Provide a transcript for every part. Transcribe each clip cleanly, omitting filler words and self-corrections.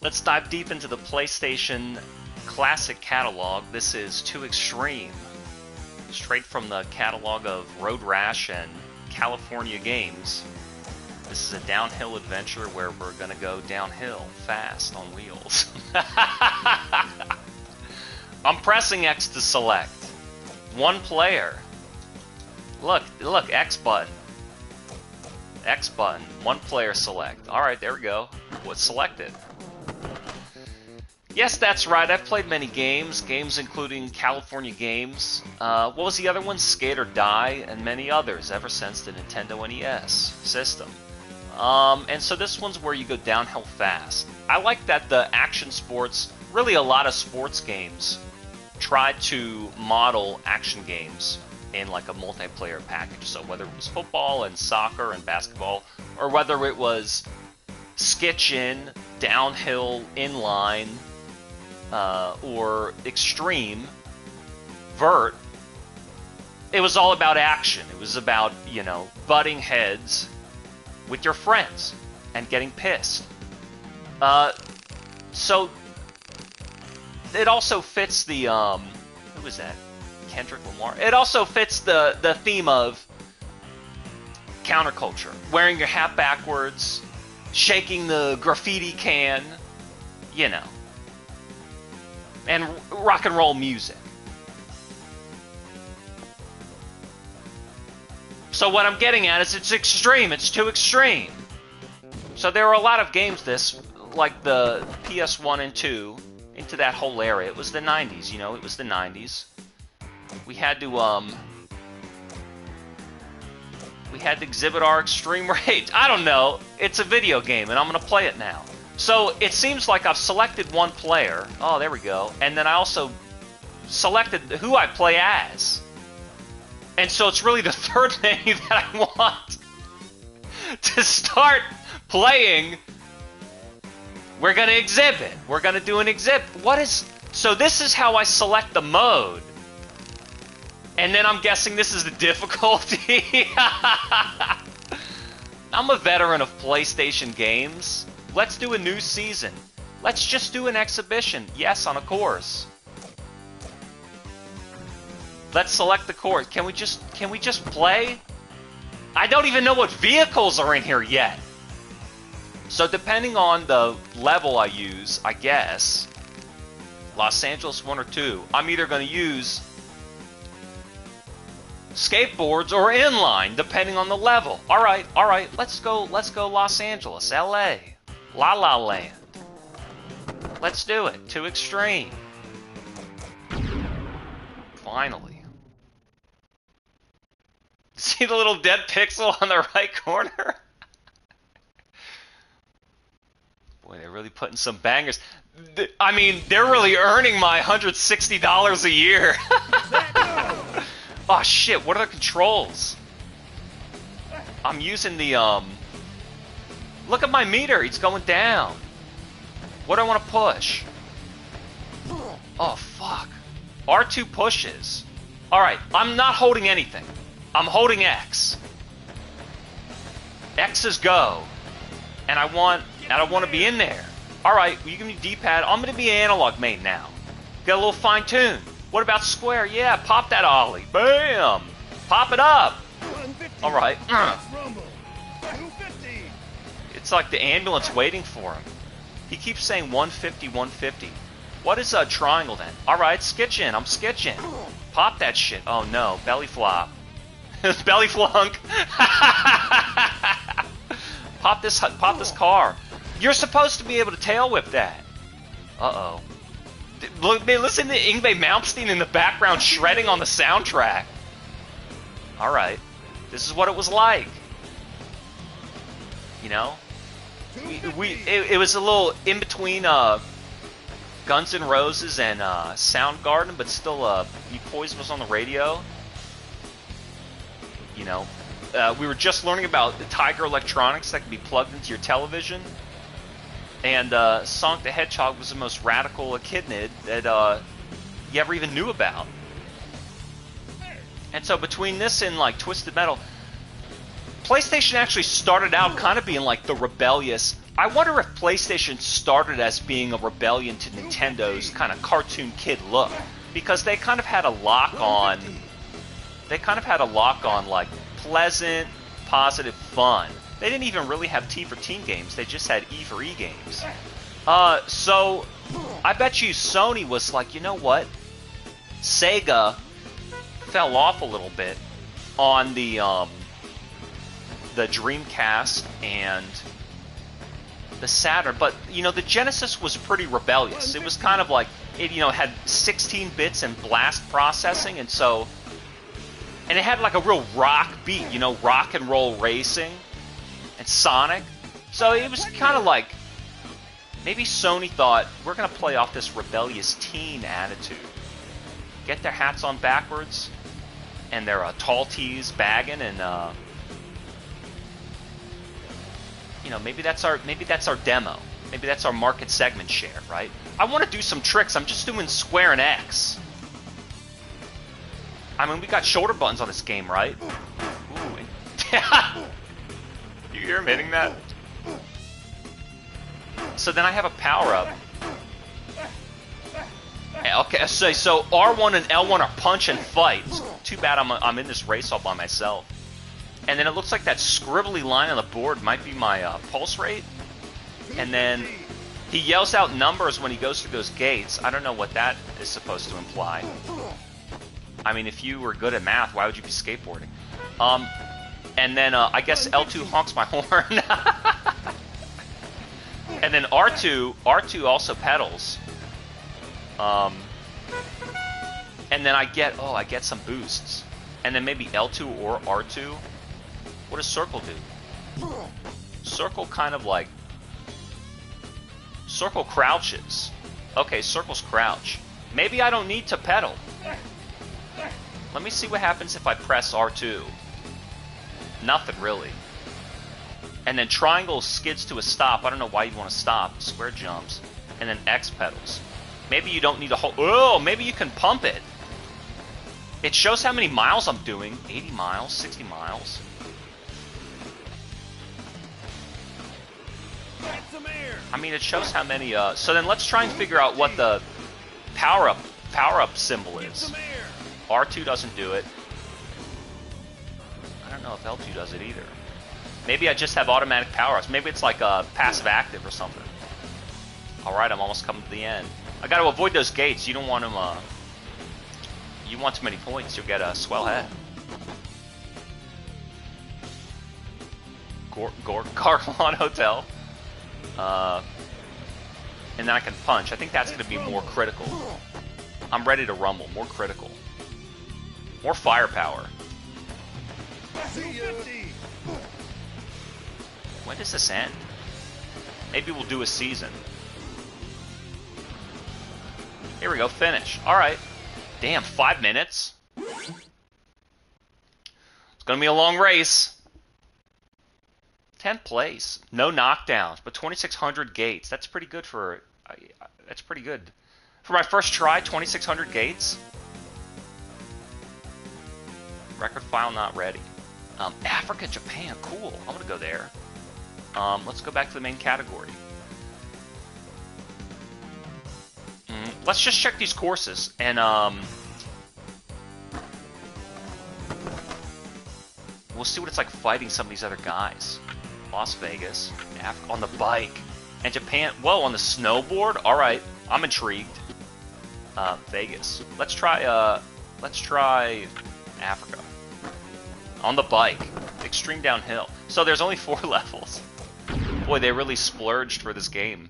Let's dive deep into the PlayStation Classic catalog. This is 2Xtreme, straight from the catalog of Road Rash and California Games. This is a downhill adventure where we're going to go downhill fast on wheels. I'm pressing X to select. One player. Look, X button. X button, one player select. Alright, there we go. What's selected? Yes, that's right. I've played many games including California Games. What was the other one? Skate or Die, and many others ever since the Nintendo NES system. And so this one's where you go downhill fast. I like that the action sports, really a lot of sports games, tried to model action games in like a multiplayer package. So whether it was football and soccer and basketball, or whether it was skitchin, downhill, inline, or extreme, vert, it was all about action. It was about, you know, butting heads with your friends and getting pissed. So it also fits the, who was that? Kendrick Lamar. It also fits the theme of counterculture. Wearing your hat backwards, shaking the graffiti can, you know, and rock and roll music. So what I'm getting at is it's extreme. It's 2Xtreme. So there were a lot of games like the PS1 and 2, into that whole area. It was the 90s, you know, it was the 90s. We had to exhibit our extreme rage. I don't know. It's a video game, and I'm going to play it now. So it seems like I've selected one player. Oh, there we go. And then I also selected who I play as. And so it's really the third menu that I want to start playing. We're going to exhibit. We're going to do an exhibit. So this is how I select the mode. And then I'm guessing this is the difficulty. I'm a veteran of PlayStation games. Let's do a new season. Let's just do an exhibition. Yes, on a course. Let's select the course. Can we just play? I don't even know what vehicles are in here yet. So depending on the level I use, I guess, Los Angeles 1 or 2, I'm either going to use skateboards or inline, depending on the level. All right, let's go Los Angeles, LA, La La Land. Let's do it. 2Xtreme. Finally. See the little dead pixel on the right corner? Boy, they're really putting some bangers. I mean, they're really earning my $160 a year. Oh shit, what are the controls? I'm using the, look at my meter, it's going down. What do I want to push? Oh fuck. R2 pushes. Alright, I'm not holding anything. I'm holding X. X is go. And I want to be in there. Alright, you give me D-pad. I'm going to be an analog main now. Get a little fine-tune. What about square? Yeah, pop that ollie. Bam! Pop it up. Alright. It's like the ambulance waiting for him. He keeps saying 150, 150. What is a triangle then? Alright, skitchin'. I'm skitchin'. Pop that shit. Oh no, belly flop. Belly flunk. Pop this car. You're supposed to be able to tail whip that. Uh-oh. Listen to Yngwie Malmsteen in the background shredding on the soundtrack. Alright. This is what it was like. You know? It was a little in between Guns N' Roses and Soundgarden, but still Poison was on the radio. You know? We were just learning about the Tiger Electronics that can be plugged into your television. And Sonic the Hedgehog was the most radical echidna that you ever even knew about. And so between this and like Twisted Metal, PlayStation actually started out kind of being like the rebellious. I wonder if PlayStation started as being a rebellion to Nintendo's kind of cartoon kid look, because they kind of had a lock on. They kind of had a lock on like pleasant, positive fun. They didn't even really have T for teen games. They just had E for E games. So I bet you Sony was like, you know what? Sega fell off a little bit on the Dreamcast and the Saturn, but you know the Genesis was pretty rebellious. It was kind of like it, had 16 bits and blast processing, and it had like a real rock beat, rock and roll racing and Sonic. So it was kind of like maybe Sony thought we're gonna play off this rebellious teen attitude, get their hats on backwards and their tall tees bagging, and maybe that's our demo. Maybe that's our market segment share, right? I want to do some tricks. I'm just doing square and X. I mean, we got shoulder buttons on this game, right? Ooh. You hear him hitting that? So then I have a power-up. Okay, so R1 and L1 are punch and fight. Too bad I'm in this race all by myself. And then it looks like that scribbly line on the board might be my pulse rate. And then he yells out numbers when he goes through those gates. I don't know what that is supposed to imply. I mean, if you were good at math, why would you be skateboarding? And then I guess L2 honks my horn. And then R2 also pedals. And then I get some boosts. And then maybe L2 or R2. What does circle do? Circle kind of like... Circle crouches. Okay, circles crouch. Maybe I don't need to pedal. Let me see what happens if I press R2. Nothing really. And then triangle skids to a stop. I don't know why you'd want to stop. Square jumps. And then X pedals. Maybe you don't need to hold... Oh, maybe you can pump it. It shows how many miles I'm doing. 80 miles, 60 miles. I mean, it shows how many... So then let's try and figure out what the power-up symbol is. R2 doesn't do it. I don't know if L2 does it either. Maybe I just have automatic power-ups. Maybe it's like a passive-active or something. Alright, I'm almost coming to the end. I gotta avoid those gates. You don't want them, you want too many points, you'll get a swell head. Gargalon Hotel. And then I can punch. I think that's gonna be more critical. I'm ready to rumble. More critical. More firepower. When does this end? Maybe we'll do a season. Here we go, finish. Alright. Damn, 5 minutes. It's gonna be a long race. 10th place. No knockdowns, but 2,600 gates. That's pretty good for... that's pretty good. For my first try, 2,600 gates. Record file not ready. Africa, Japan, cool. I'm gonna go there. Let's go back to the main category. Let's just check these courses, and we'll see what it's like fighting some of these other guys. Las Vegas, on the bike, and Japan. Whoa, on the snowboard. All right, I'm intrigued. Vegas. Let's try Africa. On the bike, extreme downhill. So there's only 4 levels. Boy, they really splurged for this game.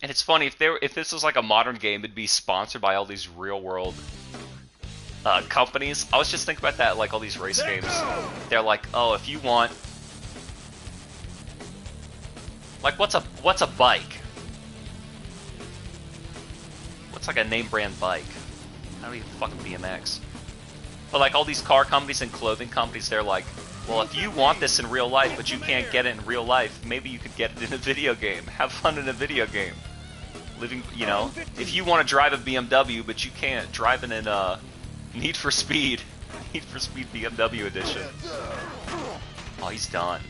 And it's funny, if this was like a modern game, it'd be sponsored by all these real-world companies. I was just thinking about that, like all these race games. They're like, oh, if you want... Like, what's a bike? What's like a name-brand bike? I don't even fucking BMX. But like all these car companies and clothing companies, they're like, well, if you want this in real life, but you can't get it in real life, maybe you could get it in a video game. Have fun in a video game. Living, you know, if you want to drive a BMW, but you can't, driving in Need for Speed, Need for Speed BMW edition. Oh, he's done.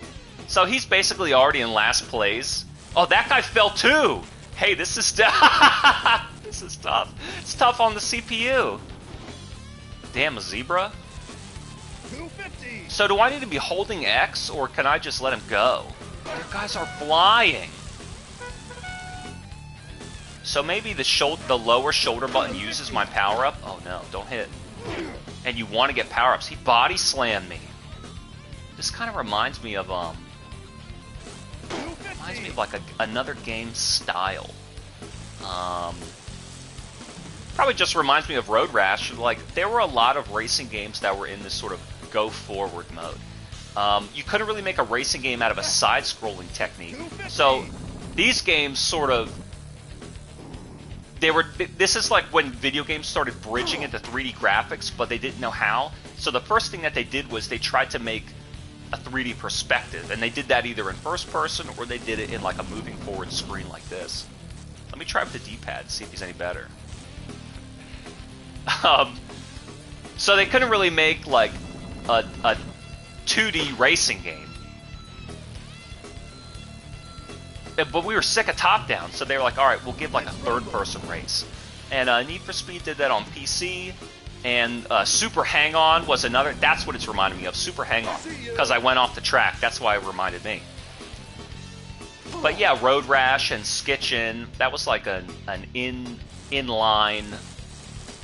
So he's basically already in last place. Oh, that guy fell too. Hey, this is this is tough. It's tough on the CPU. Damn, a zebra. 250. So do I need to be holding X, or can I just let him go? Their guys are flying. So maybe the lower shoulder button uses my power-up? Oh no, don't hit. And you want to get power-ups. He body slammed me. This kind of reminds me of like another game style. Probably just reminds me of Road Rash. Like, there were a lot of racing games that were in this sort of go-forward mode. You couldn't really make a racing game out of a side-scrolling technique. So these games sort of... This is like when video games started bridging into 3D graphics, but they didn't know how. So the first thing that they did was they tried to make a 3D perspective, and they did that either in first person or they did it in like a moving forward screen like this. Let me try with the D-pad, see if he's any better. So they couldn't really make like a 2D racing game. But we were sick of top-down, so they were like, alright, we'll give like a third-person race. And Need for Speed did that on PC, and Super Hang-On was another... That's what it's reminding me of, Super Hang-On, because I went off the track. That's why it reminded me. But yeah, Road Rash and Skitchin, that was like an inline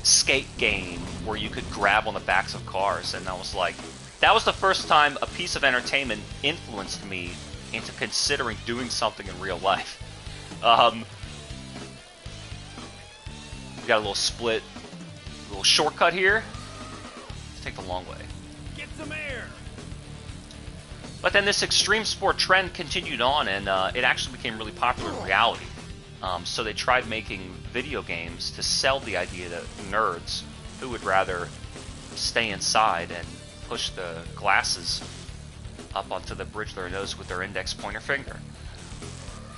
skate game where you could grab on the backs of cars, and I was like... That was the first time a piece of entertainment influenced me into considering doing something in real life. We got a little split, a little shortcut here. Let's take the long way. Get some air. But then this extreme sport trend continued on, and it actually became really popular in reality. So they tried making video games to sell the idea to nerds who would rather stay inside and push the glasses up onto the bridge of their nose with their index pointer finger.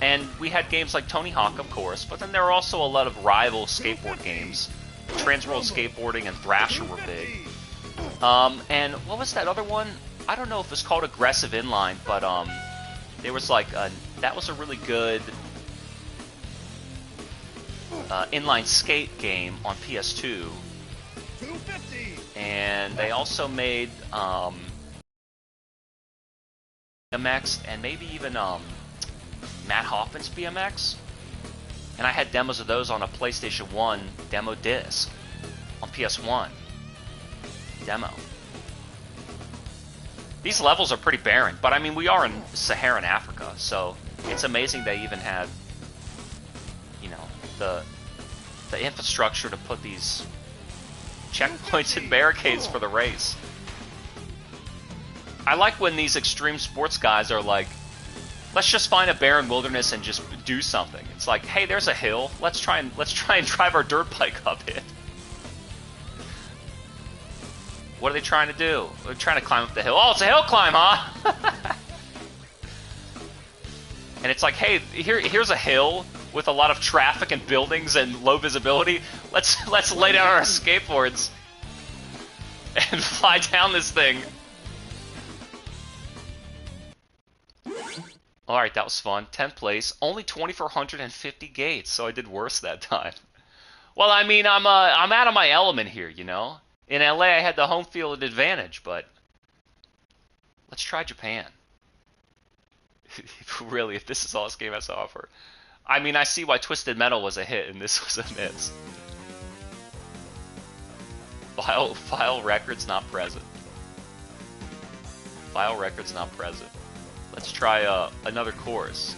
And we had games like Tony Hawk, of course, but then there were also a lot of rival skateboard games. Transworld Skateboarding and Thrasher were big. And what was that other one? I don't know if it's called Aggressive Inline, but there was like that was a really good inline skate game on PS2. 250. And they also made BMX, and maybe even Matt Hoffman's BMX. And I had demos of those on a PlayStation 1 demo disc on PS1. Demo. These levels are pretty barren, but I mean, we are in Saharan Africa, so it's amazing they even had, you know, the infrastructure to put these checkpoints and barricades for the race. I like when these extreme sports guys are like, let's just find a barren wilderness and just do something. It's like, hey, there's a hill. Let's try and drive our dirt bike up it. What are they trying to do? They're trying to climb up the hill. Oh, it's a hill climb, huh? And it's like, hey, here's a hill with a lot of traffic and buildings and low visibility. Let's lay down our skateboards and fly down this thing. Alright, that was fun. 10th place. Only 2,450 gates, so I did worse that time. Well, I mean, I'm out of my element here, you know? In LA, I had the home field advantage, but... Let's try Japan. Really, if this is all this game has to offer. I mean, I see why Twisted Metal was a hit and this was a miss. File records not present. File records not present. Let's try another course.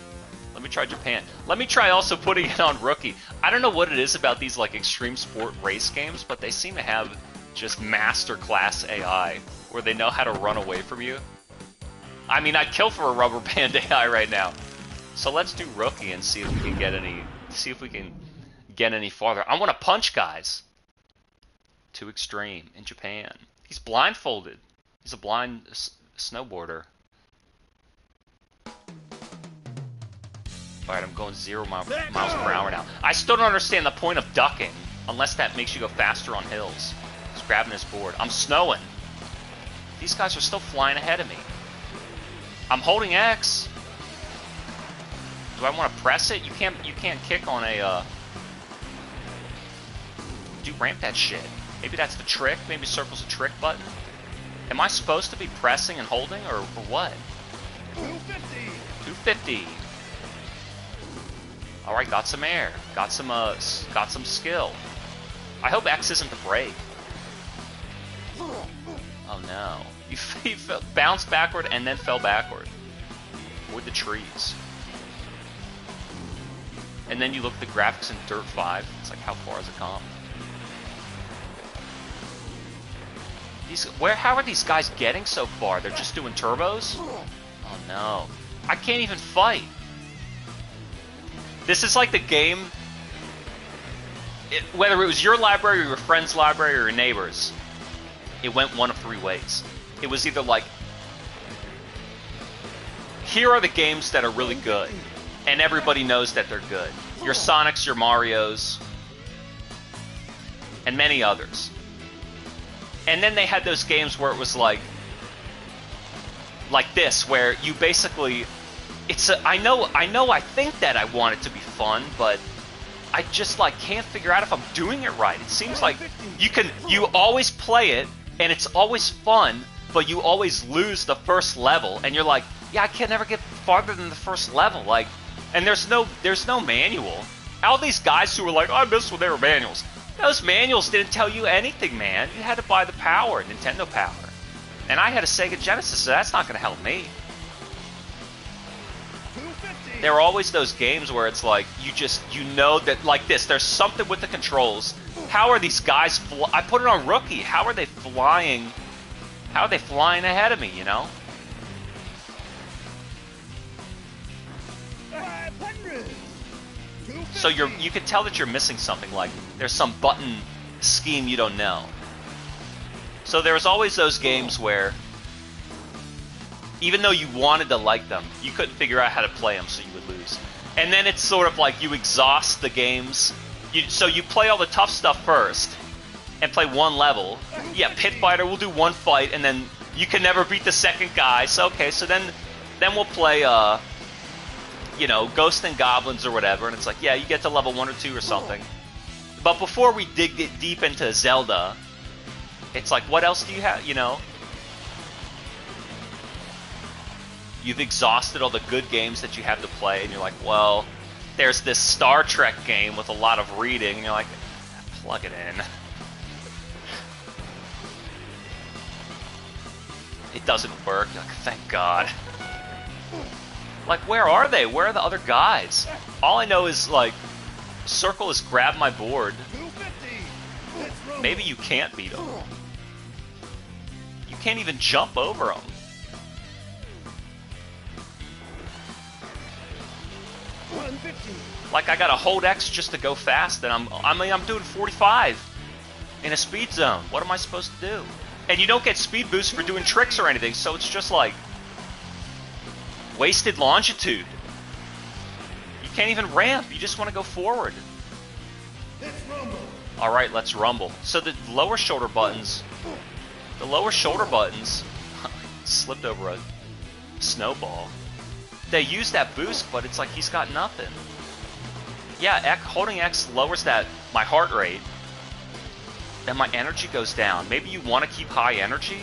Let me try Japan. Let me try also putting it on Rookie. I don't know what it is about these like extreme sport race games, but they seem to have just master class AI where they know how to run away from you. I mean, I'd kill for a rubber band AI right now. So let's do Rookie and see if we can get any farther. I want to punch guys. 2Xtreme in Japan. He's blindfolded. He's a blind snowboarder. Alright, I'm going 0 miles per hour now. I still don't understand the point of ducking, unless that makes you go faster on hills. Just grabbing this board. I'm snowing. These guys are still flying ahead of me. I'm holding X. Do I want to press it? You can't kick on a, Dude, ramp that shit. Maybe that's the trick. Maybe circle's a trick button. Am I supposed to be pressing and holding, or what? 250. 250. All right, got some air. Got some skill. I hope X isn't the brake. Oh no. You bounced backward and then fell backward. Avoid the trees. And then you look at the graphics in Dirt 5. It's like, how far has it come? How are these guys getting so far? They're just doing turbos? Oh no. I can't even fight. This is like the game, whether it was your library or your friend's library or your neighbor's, it went one of 3 ways. It was either like, here are the games that are really good, and everybody knows that they're good. Your Sonics, your Marios, and many others. And then they had those games where it was like this, where you basically, I think that I want it to be fun, but I just like can't figure out if I'm doing it right. It seems like you always play it and it's always fun, but you always lose the first level, and you're like, yeah, I can never get farther than the first level, like, and there's no manual. All these guys who were like, oh, I miss when they were manuals. Those manuals didn't tell you anything, man. You had to buy the power, Nintendo Power. And I had a Sega Genesis, so that's not going to help me. There are always those games where it's like, you know that, like this, there's something with the controls. How are these guys, I put it on Rookie, how are they flying ahead of me, you know? 500. So you can tell that you're missing something, like there's some button scheme you don't know. So there's always those games where, even though you wanted to like them, you couldn't figure out how to play them, so you would lose. And then it's sort of like you exhaust the games. So you play all the tough stuff first, and play one level. Yeah, Pit Fighter, we'll do one fight, and then you can never beat the second guy. So okay, so then we'll play, you know, Ghosts and Goblins or whatever, and it's like, yeah, you get to level 1 or 2 or something. But before we dig deep into Zelda, it's like, what else do you have, you know? You've exhausted all the good games that you have to play, and you're like, well, there's this Star Trek game with a lot of reading, and you're like, plug it in. It doesn't work. You're like, thank God. Like, where are they? Where are the other guys? All I know is, like, Circle has grabbed my board. Maybe you can't beat them. You can't even jump over them. Like, I gotta hold X just to go fast, and I'm doing 45 in a speed zone. What am I supposed to do? And you don't get speed boosts for doing tricks or anything, so it's just like wasted longitude. You can't even ramp. You just want to go forward. All right, let's rumble. So the lower shoulder buttons slipped over a snowball. They use that boost, but it's like he's got nothing. Yeah, holding X lowers my heart rate, and my energy goes down. Maybe you want to keep high energy.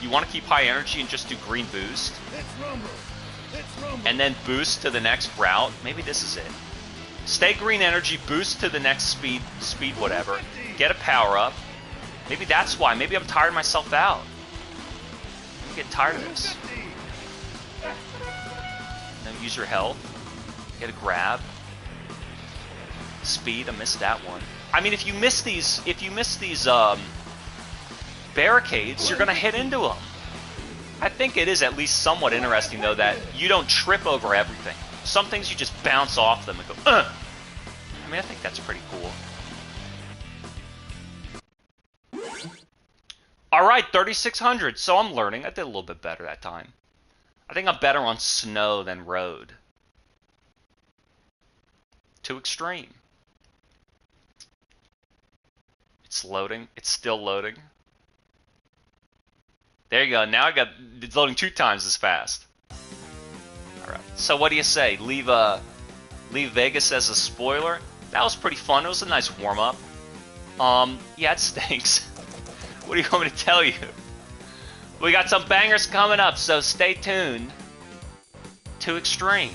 You want to keep high energy and just do green boost, and then boost to the next route. Maybe this is it. Stay green energy, boost to the next speed whatever. Get a power up. Maybe that's why. Maybe I'm tiring myself out. I'm getting tired of this. Then use your health. Get a grab. Speed. I missed that one. I mean, if you miss these barricades, you're gonna hit into them. I think it is at least somewhat interesting, though, that you don't trip over everything. Some things you just bounce off them and go, ugh! I mean, I think that's pretty cool. Alright, 3600, so I'm learning. I did a little bit better that time. I think I'm better on snow than road. 2Xtreme. It's loading. It's still loading. There you go. Now it's loading 2 times as fast. All right. So what do you say? Leave Vegas as a spoiler. That was pretty fun. It was a nice warm up. Yeah, it stinks. What do you want me to tell you? We got some bangers coming up, so stay tuned. 2Xtreme.